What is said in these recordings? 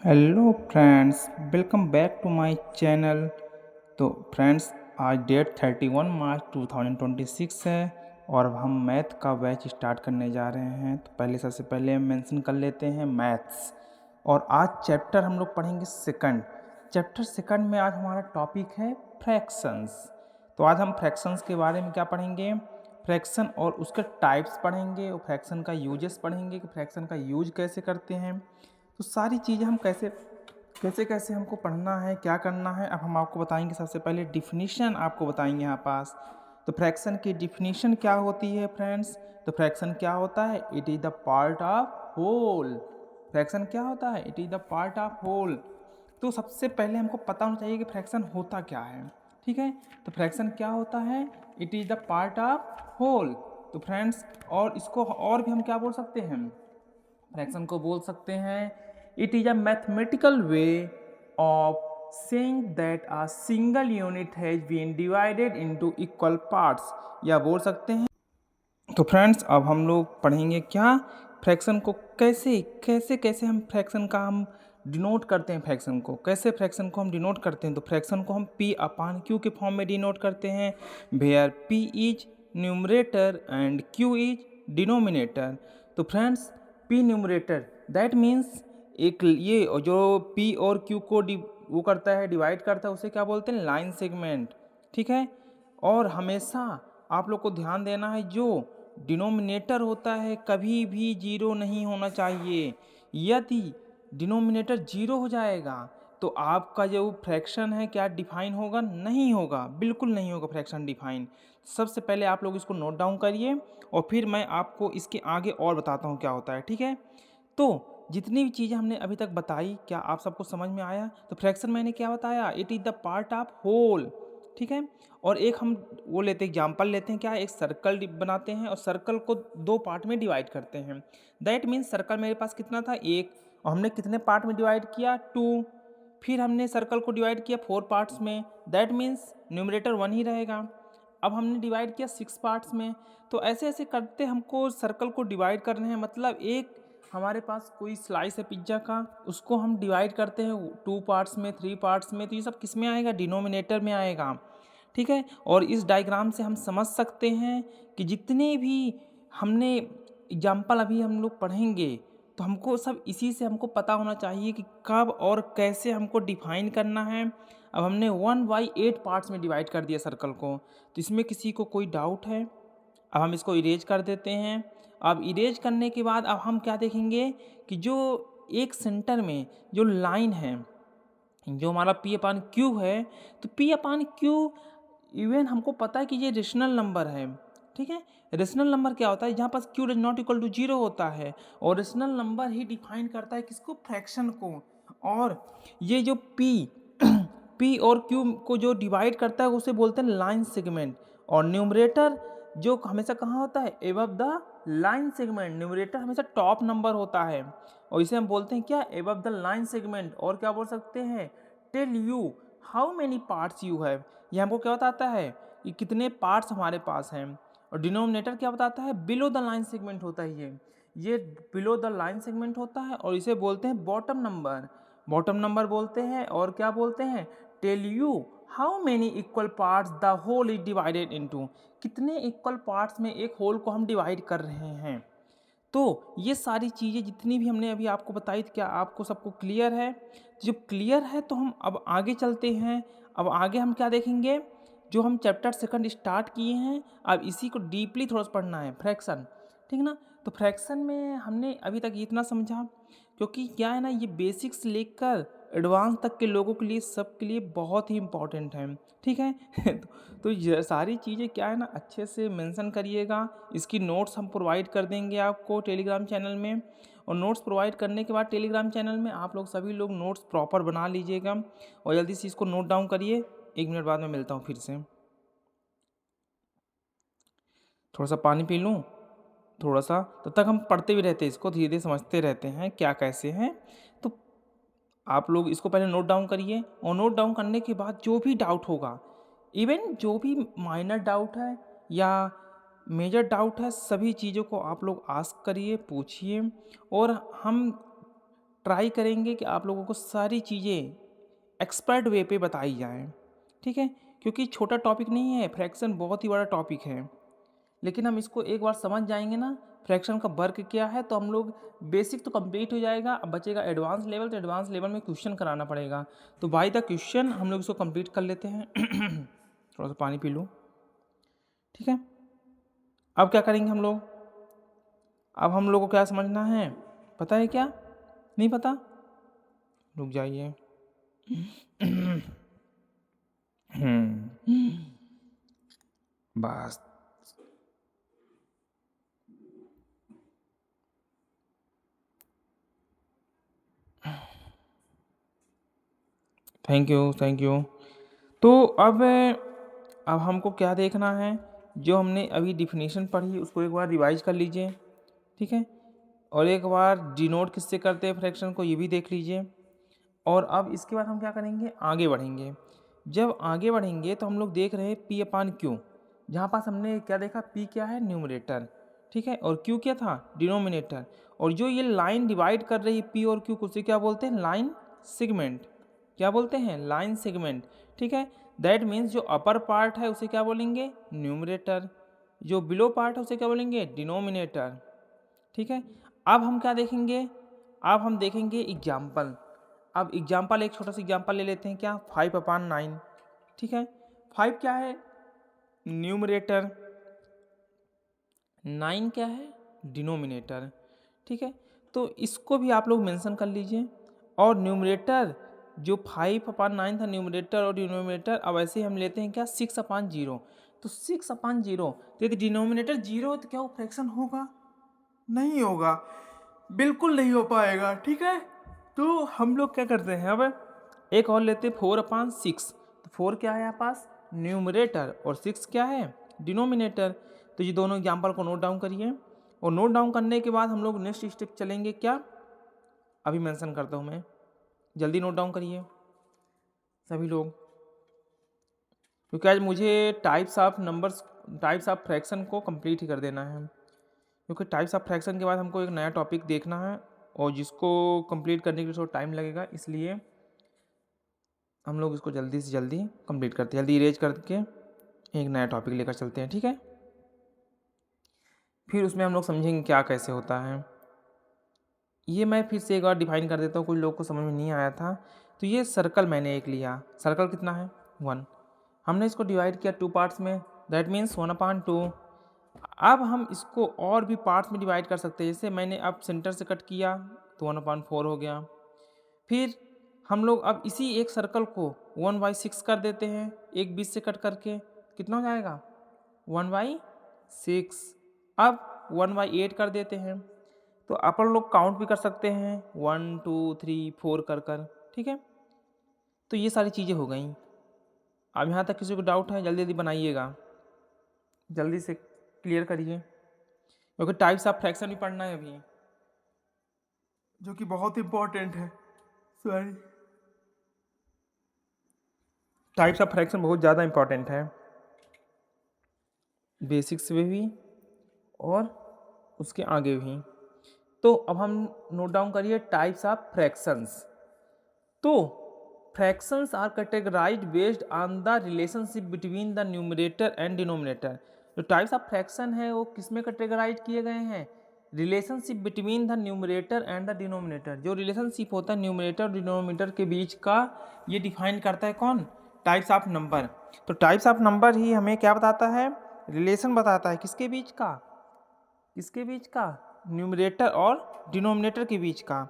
Hello friends, welcome back to my channel. तो friends, आज date 31 March 2026 है और अब हम मैथ का बैच स्टार्ट करने जा रहे हैं। तो पहले सबसे पहले हम मेंशन कर लेते हैं मैथ्स। और आज चैप्टर हम लोग पढ़ेंगे सेकंड। चैप्टर सेकंड में आज हमारा टॉपिक है फ्रैक्शंस। तो आज हम फ्रैक्शंस के बारे में क्या पढ़ेंगे, फ्रैक्शन और उसके टाइप्स पढ़ेंगे और फ्रैक्शन का यूजेस पढ़ेंगे कि फ्रैक्शन का यूज कैसे करते हैं। तो सारी चीज़ें हम कैसे कैसे कैसे हमको पढ़ना है, क्या करना है, अब हम आपको बताएंगे। सबसे पहले डिफिनीशन आपको बताएंगे यहाँ पास। तो फ्रैक्शन की डिफिनीशन क्या होती है फ्रेंड्स? तो फ्रैक्शन क्या होता है? It is the part of whole. Fraction क्या होता है? It is the part of whole. तो सबसे पहले हमको पता होना चाहिए कि फ्रैक्शन होता क्या है। ठीक है, तो फ्रैक्शन क्या होता है? It is the part of whole. तो फ्रेंड्स, और इसको और भी हम क्या बोल सकते हैं? फ्रैक्शन को बोल सकते हैं it is a mathematical way of saying that a single unit has been divided into equal parts, या बोल सकते हैं। तो फ्रेंड्स, अब हम लोग पढ़ेंगे क्या, फ्रैक्शन को कैसे कैसे कैसे हम फ्रैक्शन का हम डिनोट करते हैं। फ्रैक्शन को कैसे फ्रैक्शन को हम डिनोट करते हैं? तो फ्रैक्शन को हम पी अपान क्यू के फॉर्म में डिनोट करते हैं, where P is numerator and Q is denominator. तो friends, P numerator that means एक ये जो पी और क्यू को वो करता है, डिवाइड करता है, उसे क्या बोलते हैं? Line segment. ठीक है, और हमेशा आप लोग को ध्यान देना है, जो डिनोमिनेटर होता है कभी भी जीरो नहीं होना चाहिए। यदि डिनोमिनेटर जीरो हो जाएगा तो आपका जो फ्रैक्शन है क्या डिफाइन होगा? नहीं होगा, बिल्कुल नहीं होगा फ्रैक्शन डिफाइन। सबसे पहले आप लोग इसको नोट डाउन करिए और फिर मैं आपको इसके आगे और बताता हूँ क्या होता है। ठीक है, तो जितनी भी चीज़ें हमने अभी तक बताई, क्या आप सबको समझ में आया? तो फ्रैक्शन मैंने क्या बताया? It is the part of whole. ठीक है, और एक हम वो लेते हैं, एग्जाम्पल लेते हैं, क्या एक सर्कल बनाते हैं और सर्कल को दो पार्ट में डिवाइड करते हैं। दैट मीन्स सर्कल मेरे पास कितना था? एक, और हमने कितने पार्ट में डिवाइड किया? टू। फिर हमने सर्कल को डिवाइड किया फोर पार्ट्स में, दैट मीन्स न्यूमरेटर वन ही रहेगा। अब हमने डिवाइड किया सिक्स पार्ट्स में। तो ऐसे ऐसे करते हमको सर्कल को डिवाइड करने हैं। मतलब एक हमारे पास कोई स्लाइस है पिज्ज़ा का, उसको हम डिवाइड करते हैं टू पार्ट्स में, थ्री पार्ट्स में, तो ये सब किस में आएगा? डिनोमिनेटर में आएगा। ठीक है, और इस डायग्राम से हम समझ सकते हैं कि जितने भी हमने एग्जाम्पल अभी हम लोग पढ़ेंगे, तो हमको सब इसी से हमको पता होना चाहिए कि कब और कैसे हमको डिफाइन करना है। अब हमने 1/8 पार्ट्स में डिवाइड कर दिया सर्कल को, तो इसमें किसी को कोई डाउट है? अब हम इसको इरेज कर देते हैं। अब इरेज करने के बाद अब हम क्या देखेंगे कि जो एक सेंटर में जो लाइन है, जो हमारा पी अपान क्यू है, तो पी अपान क्यू इवन हमको पता है कि ये रेशनल नंबर है। ठीक है, रेशनल नंबर क्या होता है? जहाँ पास Q does not equal to zero होता है, और रेशनल नंबर ही डिफाइन करता है किसको? फ्रैक्शन को। और ये जो पी पी और क्यू को जो डिवाइड करता है उसे बोलते हैं लाइन सेगमेंट। और न्यूमरेटर जो हमेशा कहाँ होता है? Above the line segment. Numerator हमेशा टॉप नंबर होता है और इसे हम बोलते हैं क्या? Above the line segment. और क्या बोल सकते हैं? Tell you how many parts you have. ये हमको क्या बताता है कि कितने पार्ट्स हमारे पास हैं। और डिनोमिनेटर क्या बताता है? बिलो द लाइन सेगमेंट होता है ये बिलो द लाइन सेगमेंट होता है, और इसे बोलते हैं बॉटम नंबर। बॉटम नंबर बोलते हैं। और क्या बोलते हैं? Tell you how many equal parts the whole is divided into. कितने इक्वल पार्ट्स में एक होल को हम डिवाइड कर रहे हैं। तो ये सारी चीज़ें जितनी भी हमने अभी आपको बताई थी, क्या आपको सबको क्लियर है? जब क्लियर है तो हम अब आगे चलते हैं। अब आगे हम क्या देखेंगे? जो हम चैप्टर सेकंड स्टार्ट किए हैं, अब इसी को डीपली थोड़ा सा पढ़ना है, फ्रैक्शन। ठीक ना? तो फ्रैक्शन में हमने अभी तक इतना समझा, क्योंकि क्या है ना, ये बेसिक्स लेकर एडवांस तक के लोगों के लिए, सबके लिए बहुत ही इम्पॉर्टेंट है। ठीक है तो ये सारी चीज़ें क्या है ना, अच्छे से मेंशन करिएगा। इसकी नोट्स हम प्रोवाइड कर देंगे आपको टेलीग्राम चैनल में, और नोट्स प्रोवाइड करने के बाद टेलीग्राम चैनल में आप लोग सभी लोग नोट्स प्रॉपर बना लीजिएगा और जल्दी से इसको नोट डाउन करिए। 1 मिनट बाद मैं मिलता हूँ फिर से। थोड़ा सा पानी पी लूँ, थोड़ा सा, तब तक हम पढ़ते भी रहते हैं, इसको धीरे धीरे समझते रहते हैं क्या कैसे हैं। तो आप लोग इसको पहले नोट डाउन करिए, और नोट डाउन करने के बाद जो भी डाउट होगा, इवन जो भी माइनर डाउट है या मेजर डाउट है, सभी चीज़ों को आप लोग आस्क करिए, पूछिए। और हम ट्राई करेंगे कि आप लोगों को सारी चीज़ें एक्सपर्ट वे पे बताई जाएँ, ठीक है? क्योंकि छोटा टॉपिक नहीं है, फ्रैक्शन बहुत ही बड़ा टॉपिक है। लेकिन हम इसको एक बार समझ जाएंगे ना फ्रैक्शन का वर्क क्या है, तो हम लोग बेसिक तो कंप्लीट हो जाएगा। अब बचेगा एडवांस लेवल, तो एडवांस लेवल में क्वेश्चन कराना पड़ेगा। तो बाय द क्वेश्चन हम लोग इसको कंप्लीट कर लेते हैं। थोड़ा सा पानी पी लूँ, ठीक है। अब क्या करेंगे हम लोग, अब हम लोग को क्या समझना है, पता है क्या? नहीं पता? रुक जाइए। बस। Thank you, thank you. तो अब हमको क्या देखना है, जो हमने अभी डिफिनीशन पढ़ी उसको एक बार रिवाइज कर लीजिए, ठीक है। और एक बार डिनोट किससे करते हैं फ्रैक्शन को, ये भी देख लीजिए। और अब इसके बाद हम क्या करेंगे, आगे बढ़ेंगे। जब आगे बढ़ेंगे तो हम लोग देख रहे हैं पी अपान क्यू, जहाँ पास हमने क्या देखा, पी क्या है, न्यूमरेटर, ठीक है, और क्यू क्या था, डिनोमिनेटर। और जो ये लाइन डिवाइड कर रही है पी और क्यू को, उसे क्या बोलते हैं, लाइन सेगमेंट। क्या बोलते हैं, लाइन सेगमेंट, ठीक है। दैट मीन्स जो अपर पार्ट है उसे क्या बोलेंगे, न्यूमरेटर, जो बिलो पार्ट है उसे क्या बोलेंगे, डिनोमिनेटर, ठीक है। अब हम क्या देखेंगे, अब हम देखेंगे एग्जाम्पल। अब एग्जाम्पल, एक छोटा सा एग्जाम्पल ले लेते हैं, क्या, 5/9, ठीक है। 5 क्या है, न्यूमरेटर, 9 क्या है, डिनोमिनेटर, ठीक है। तो इसको भी आप लोग मेंशन कर लीजिए। और न्यूमरेटर जो 5/9 था, न्यूमरेटर और डिनोमिनेटर, अब ऐसे ही हम लेते हैं क्या, 6/0। तो 6/0, तो यदि डिनोमिनेटर 0 तो क्या वो फ्रैक्शन होगा, नहीं होगा, बिल्कुल नहीं हो पाएगा, ठीक है। तो हम लोग क्या करते हैं, अब एक और लेते हैं 4/6। तो 4 क्या है यहाँ पास, न्यूमरेटर, और 6 क्या है, डिनोमिनेटर। तो ये दोनों एग्जाम्पल को नोट डाउन करिए। और नोट डाउन करने के बाद हम लोग नेक्स्ट स्टेप चलेंगे, क्या, अभी मेंशन करता हूँ मैं, जल्दी नोट डाउन करिए सभी लोग, क्योंकि आज मुझे types of numbers, types of fraction को कंप्लीट ही कर देना है। क्योंकि टाइप्स ऑफ फ्रैक्शन के बाद हमको एक नया टॉपिक देखना है, और जिसको कंप्लीट करने के लिए थोड़ा टाइम लगेगा, इसलिए हम लोग इसको जल्दी से जल्दी कंप्लीट करते हैं, जल्दी इरेज करके एक नया टॉपिक लेकर चलते हैं, ठीक है। फिर उसमें हम लोग समझेंगे क्या कैसे होता है। ये मैं फिर से एक बार डिफाइन कर देता हूँ, कुछ लोग को समझ में नहीं आया था। तो ये सर्कल मैंने एक लिया, सर्कल कितना है, 1। हमने इसको डिवाइड किया 2 पार्ट्स में, दैट मीन्स 1/2। अब हम इसको और भी पार्ट्स में डिवाइड कर सकते हैं, जैसे मैंने अब सेंटर से कट किया तो 1/4 हो गया। फिर हम लोग अब इसी एक सर्कल को 1/6 कर देते हैं, एक बीच से कट करके, कितना हो जाएगा, 1/6। अब 1/8 कर देते हैं। तो अपन लोग काउंट भी कर सकते हैं, 1 2 3 4 कर कर, ठीक है। तो ये सारी चीज़ें हो गई। अब यहाँ तक किसी को डाउट है, जल्दी जल्दी बनाइएगा, जल्दी से क्लियर करिए, क्योंकि टाइप्स ऑफ फ्रैक्शन भी पढ़ना है अभी, जो कि बहुत इंपॉर्टेंट है। सॉरी, टाइप्स ऑफ फ्रैक्शन बहुत ज़्यादा इंपॉर्टेंट है, बेसिक्स में भी और उसके आगे भी। तो अब हम नोट डाउन करिए टाइप्स ऑफ फ्रैक्शंस। तो fractions are categorised based on the relationship between the numerator and denominator. जो टाइप्स ऑफ फ्रैक्शन है वो किस में कैटेगराइज किए गए हैं, relationship between the numerator and the denominator. जो रिलेशनशिप होता है न्यूमरेटर और डिनोमिनेटर के बीच का, ये डिफाइन करता है कौन, टाइप्स ऑफ नंबर। तो टाइप्स ऑफ नंबर ही हमें क्या बताता है, रिलेशन बताता है, किसके बीच का, किसके बीच का, न्यूमरेटर और डिनोमिनेटर के बीच का।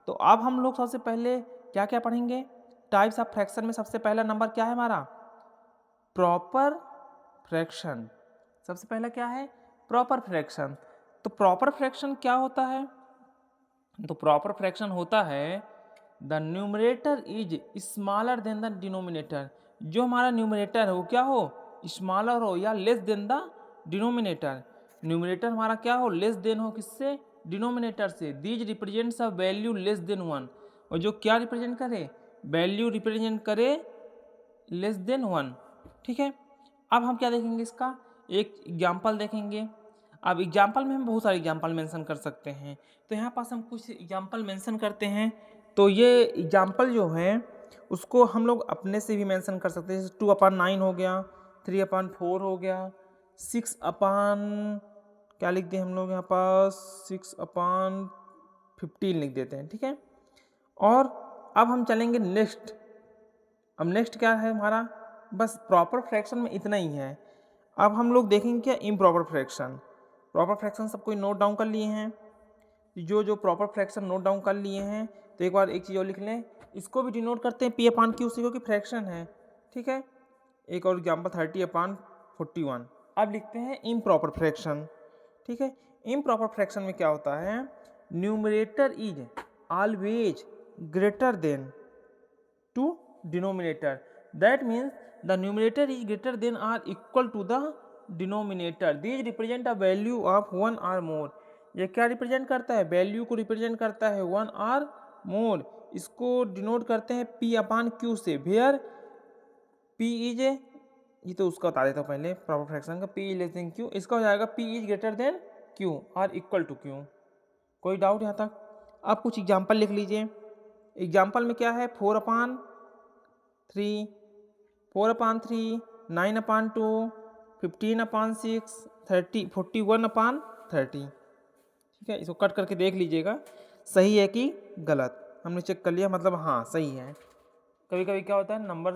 तो अब हम लोग सबसे पहले क्या क्या पढ़ेंगे, टाइप्स ऑफ फ्रैक्शन में सबसे पहला नंबर क्या है हमारा, प्रॉपर फ्रैक्शन। सबसे पहला क्या है, प्रॉपर फ्रैक्शन। तो प्रॉपर फ्रैक्शन क्या होता है, तो प्रॉपर फ्रैक्शन होता है the numerator is smaller than the denominator. जो हमारा न्यूमरेटर है वो क्या हो, स्मॉलर हो या less than the denominator. Numerator हमारा क्या हो, लेस देन हो, किससे, डिनोमिनेटर से। These represents a value less than 1। और जो क्या रिप्रेजेंट करे, वैल्यू रिप्रेजेंट करे लेस देन 1, ठीक है। अब हम क्या देखेंगे, इसका एक एग्जाम्पल देखेंगे। अब एग्जाम्पल में हम बहुत सारे एग्जाम्पल मेंशन कर सकते हैं। तो यहाँ पास हम कुछ एग्जाम्पल मेंशन करते हैं तो ये एग्जाम्पल जो हैं उसको हम लोग अपने से भी मेंशन कर सकते हैं, जैसे 2/9 हो गया, 3/4 हो गया, 6/, क्या लिख दें हम लोग यहाँ पास 6/15 लिख देते हैं, ठीक है। और अब हम चलेंगे नेक्स्ट। अब नेक्स्ट क्या है हमारा, बस प्रॉपर फ्रैक्शन में इतना ही है। अब हम लोग देखेंगे क्या इम्प्रॉपर फ्रैक्शन। प्रॉपर फ्रैक्शन सबको नोट डाउन कर लिए हैं, जो प्रॉपर फ्रैक्शन नोट डाउन कर लिए हैं तो एक बार एक चीज़ और लिख लें, इसको भी डिनोट करते हैं P/Q से, क्योंकि फ्रैक्शन है, ठीक है। एक और एग्जाम्पल 30/41। अब लिखते हैं इम्प्रॉपर फ्रैक्शन, ठीक है। इम्प्रॉपर फ्रैक्शन में क्या होता है, numerator is always greater than to denominator, that means the numerator is greater than or equal to the denominator, these represent a value of 1 और मोर। ये क्या रिप्रेजेंट करता है, वैल्यू को रिप्रेजेंट करता है 1 और मोर। इसको डिनोट करते हैं P/Q से, वेयर P इज, ये तो उसका बता देता हूँ पहले प्रॉपर फ्रैक्शन का, P is less than Q, इसका हो जाएगा P is greater then Q और इक्वल टू Q। कोई डाउट यहाँ तक? आप कुछ एग्जाम्पल लिख लीजिए। एग्जाम्पल में क्या है, 4/3, 4/3, 9/2, 15/6, 30, 41/30, ठीक है। इसको कट करके देख लीजिएगा सही है कि गलत। हमने चेक कर लिया, मतलब हाँ सही है। कभी कभी क्या होता है, नंबर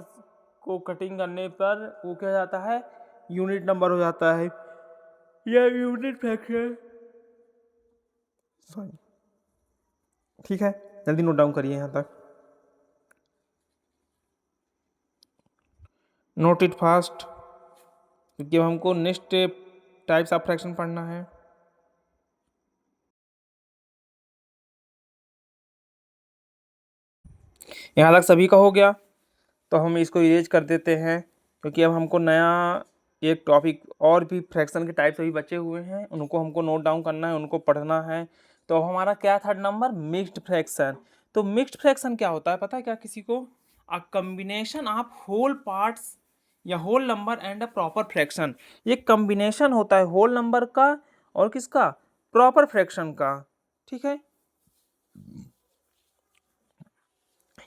को कटिंग करने पर वो क्या जाता है, यूनिट नंबर हो जाता है या यूनिट फ्रैक्शन, सॉरी, ठीक है। जल्दी नोट डाउन करिए यहाँ तक, नोट इट फास्ट, क्योंकि अब हमको नेक्स्ट टाइप्स ऑफ फ्रैक्शन पढ़ना है। यहाँ तक सभी का हो गया, तो हम इसको इरेज कर देते हैं, क्योंकि अब हमको नया एक टॉपिक और भी फ्रैक्शन के टाइप्स अभी बचे हुए हैं, उनको हमको नोट डाउन करना है, उनको पढ़ना है। तो अब हमारा क्या थर्ड नंबर, मिक्स्ड फ्रैक्शन। तो मिक्स्ड फ्रैक्शन क्या होता है पता है क्या किसी को, a combination of whole parts या whole number and a proper fraction. ये कम्बिनेशन होता है होल नंबर का और किसका, प्रॉपर फ्रैक्शन का, ठीक है।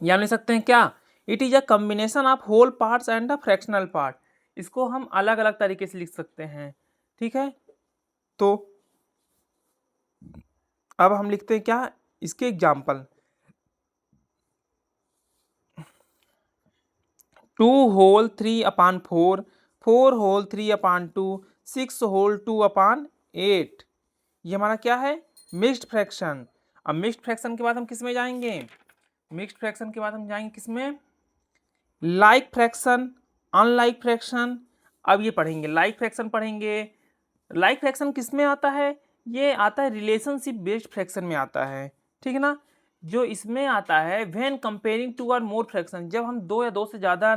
या लिख सकते हैं क्या, it is a combination of whole parts and a fractional part. इसको हम अलग अलग तरीके से लिख सकते हैं, ठीक है। तो अब हम लिखते हैं क्या, इसके एग्जाम्पल, 2 होल 3/4, 4 होल 3/2, 6 होल 2/8। ये हमारा क्या है, मिक्स्ड फ्रैक्शन। अब मिक्स्ड फ्रैक्शन के बाद हम किस में जाएंगे, मिक्स्ड फ्रैक्शन के बाद हम जाएंगे किस में, लाइक फ्रैक्शन, अनलाइक फ्रैक्शन। अब ये पढ़ेंगे, लाइक फ्रैक्शन पढ़ेंगे। लाइक फ्रैक्शन किस में आता है, ये आता है रिलेशनशिप बेस्ड फ्रैक्शन में आता है, ठीक है ना। जो इसमें आता है व्हेन कंपेयरिंग टू और मोर फ्रैक्शन, जब हम दो या दो से ज़्यादा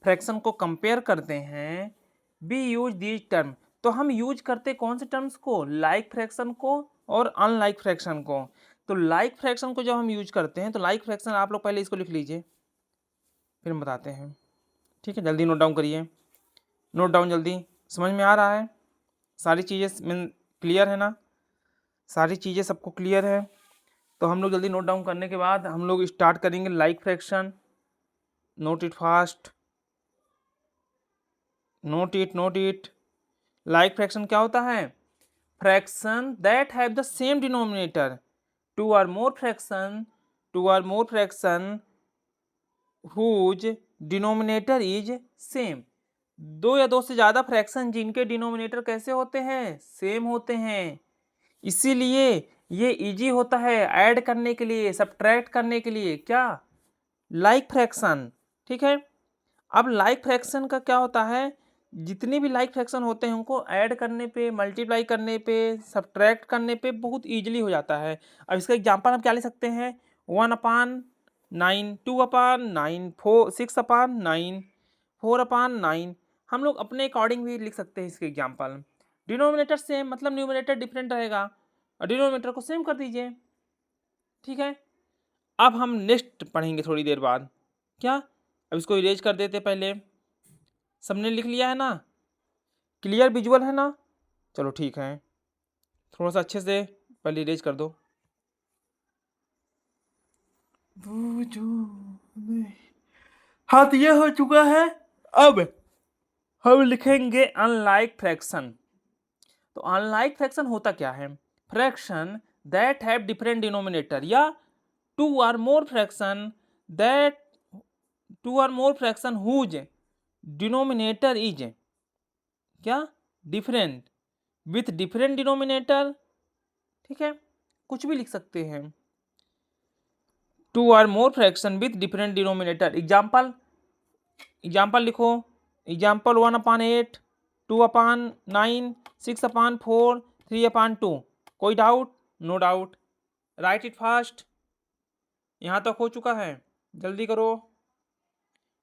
फ्रैक्शन को कंपेयर करते हैं, बी यूज दीज टर्म। तो हम यूज करते कौन से टर्म्स को, लाइक फ्रैक्शन को और अनलाइक फ्रैक्शन को। तो लाइक फ्रैक्शन को जब हम यूज करते हैं, तो लाइक फ्रैक्शन आप लोग पहले इसको लिख लीजिए, फिर हम बताते हैं, ठीक है। जल्दी नोट डाउन करिए, नोट डाउन जल्दी, समझ में आ रहा है, सारी चीज़ें मीन क्लियर है ना, सारी चीज़ें सबको क्लियर है। तो हम लोग जल्दी नोट डाउन करने के बाद हम लोग स्टार्ट करेंगे like fraction. Note it fast, note it. Like fraction क्या होता है, fraction that have the same denominator, two और more fraction, whose denominator is same. दो या दो से ज़्यादा फ्रैक्शन जिनके डिनोमिनेटर कैसे होते हैं, सेम होते हैं, इसीलिए ये इजी होता है ऐड करने के लिए, सब्ट्रैक्ट करने के लिए, क्या, लाइक फ्रैक्शन, ठीक है। अब लाइक फ्रैक्शन का क्या होता है, जितने भी लाइक फ्रैक्शन होते हैं उनको ऐड करने पे, मल्टीप्लाई करने पे, सब्ट्रैक्ट करने पे बहुत ईजिली हो जाता है। अब इसका एग्जांपल हम क्या ले सकते हैं, 1/9, 2/9, 6/9, 4/9। हम लोग अपने अकॉर्डिंग भी लिख सकते हैं इसके एग्जाम्पल। डिनोमिनेटर सेम, मतलब न्यूमिनेटर डिफरेंट रहेगा और डिनोमिनेटर को सेम कर दीजिए, ठीक है। अब हम नेक्स्ट पढ़ेंगे थोड़ी देर बाद, क्या, अब इसको इरेज कर देते पहले, सबने लिख लिया है ना, क्लियर विजुअल है ना, चलो ठीक है, थोड़ा सा अच्छे से पहले इरेज कर दो। वो जो नहीं। हाँ, तो ये हो चुका है। अब हम लिखेंगे अनलाइक फ्रैक्शन। तो अनलाइक फ्रैक्शन होता क्या है? Fraction that have different denominator, या two or more fraction that two or more fraction whose denominator is क्या डिफरेंट विथ डिफरेंट डिनोमिनेटर। ठीक है, कुछ भी लिख सकते हैं। Two or more fraction with different denominator. Example लिखो। एग्जाम्पल 1/8, 2/9, 6/4, 3/2। कोई doubt? No doubt. Write it fast. यहाँ तक हो चुका है, जल्दी करो।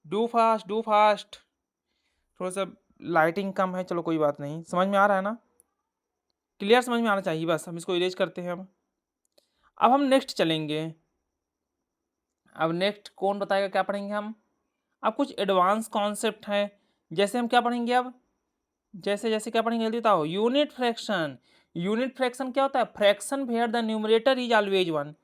Do fast, do fast. थोड़ा सा लाइटिंग कम है, चलो कोई बात नहीं। समझ में आ रहा है ना? क्लियर समझ में आना चाहिए, बस हम इसको इरेज करते हैं। अब हम नेक्स्ट चलेंगे। अब नेक्स्ट कौन बताएगा क्या पढ़ेंगे हम? अब कुछ एडवांस कॉन्सेप्ट है। जैसे हम क्या पढ़ेंगे अब? जैसे जैसे क्या पढ़ेंगे जल्दी बताओ। Unit fraction. यूनिट फ्रैक्शन क्या होता है? Fraction where the numerator is always one.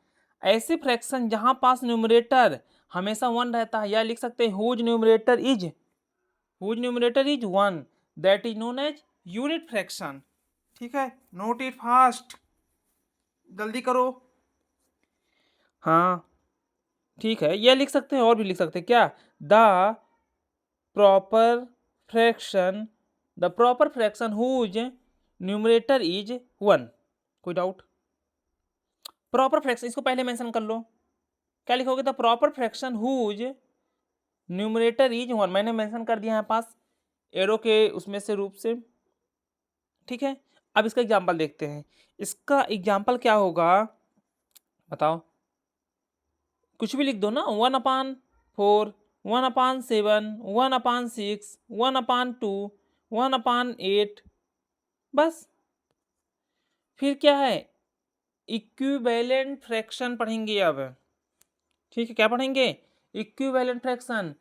ऐसे फ्रैक्शन जहां पास न्यूमरेटर हमेशा वन रहता है, या लिख सकते हैं whose numerator is one, that is known as unit fraction. ठीक है, नोट इट फास्ट, जल्दी करो। हाँ ठीक है, ये लिख सकते हैं और भी लिख सकते हैं। क्या? The proper fraction whose numerator is one. कोई डाउट? प्रॉपर फ्रैक्शन इसको पहले मेंशन कर लो। क्या लिखोगे? The proper fraction whose numerator is one. मैंने मेंशन कर दिया यहाँ पास एरो के उसमें से रूप से। ठीक है, अब इसका एग्जाम्पल देखते हैं। इसका एग्जाम्पल क्या होगा बताओ? कुछ भी लिख दो ना। 1/4, 1/7, 1/6, 1/2, 1/8, बस। फिर क्या है? इक्विवेलेंट फ्रैक्शन पढ़ेंगे अब। ठीक है, क्या पढ़ेंगे? Equivalent fraction.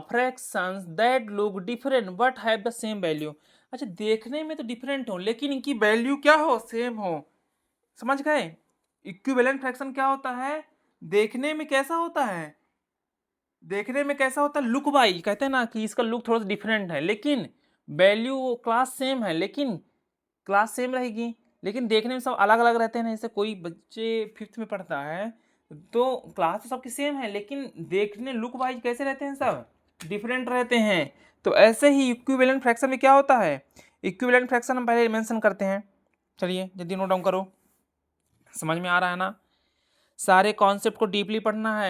Fractions that look different but have the same value. अच्छा, देखने में तो डिफरेंट हो लेकिन इनकी वैल्यू क्या हो? सेम हो। समझ गए? इक्विवेलेंट फ्रैक्शन क्या होता है? देखने में कैसा होता है? लुक वाइज कहते हैं ना कि इसका लुक थोड़ा सा डिफरेंट है, लेकिन वैल्यू क्लास सेम है, लेकिन क्लास सेम रहेगी, लेकिन देखने में सब अलग अलग रहते हैं ना। जैसे कोई बच्चे 5th में पढ़ता है तो क्लास तो सबकी सेम है, लेकिन देखने लुक वाइज कैसे रहते हैं? सब डिफरेंट रहते हैं। तो ऐसे ही इक्विवेलेंट फ्रैक्शन में क्या होता है? इक्विवेलेंट फ्रैक्शन हम पहले मेंशन करते हैं। चलिए जल्दी नोट डाउन करो। समझ में आ रहा है ना? सारे कॉन्सेप्ट को डीपली पढ़ना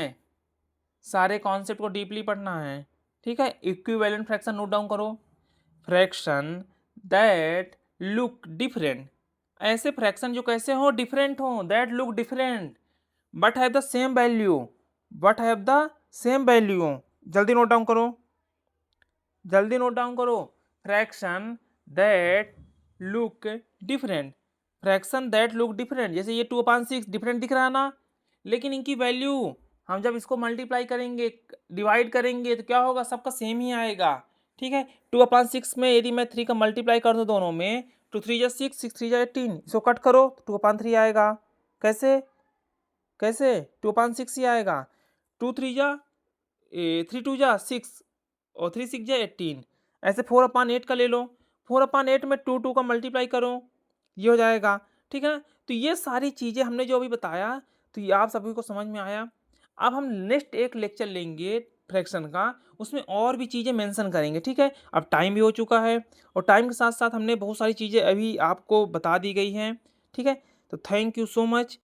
है, ठीक है। इक्विवेलेंट फ्रैक्शन नोट डाउन करो। Fraction that look different. ऐसे फ्रैक्शन जो कैसे हो? डिफरेंट हो, that look different but have the same value. जल्दी नोट डाउन करो। Fraction that look different. जैसे ये 2/6 डिफरेंट दिख रहा है ना, लेकिन इनकी वैल्यू हम जब इसको मल्टीप्लाई करेंगे, डिवाइड करेंगे, तो क्या होगा? सबका सेम ही आएगा। ठीक है, 2/6 में यदि मैं 3 का मल्टीप्लाई कर दूं दोनों में, 2 3 जा 6, 6 3 जा 18, इसको कट करो 2/3 आएगा। कैसे? 2/6 ही आएगा। 2 3 जा 3 2 जा 6 और 3 6 जा 18। ऐसे 4/8 का ले लो, 4/8 में 2 का मल्टीप्लाई करो, ये हो जाएगा। ठीक है ना? तो ये सारी चीज़ें हमने जो अभी बताया, तो ये आप सभी को समझ में आया। अब हम नेक्स्ट एक लेक्चर लेंगे फ्रैक्शन का, उसमें और भी चीज़ें मेंशन करेंगे। ठीक है, अब टाइम भी हो चुका है, और टाइम के साथ साथ हमने बहुत सारी चीज़ें अभी आपको बता दी गई हैं। ठीक है, तो थैंक यू सो मच।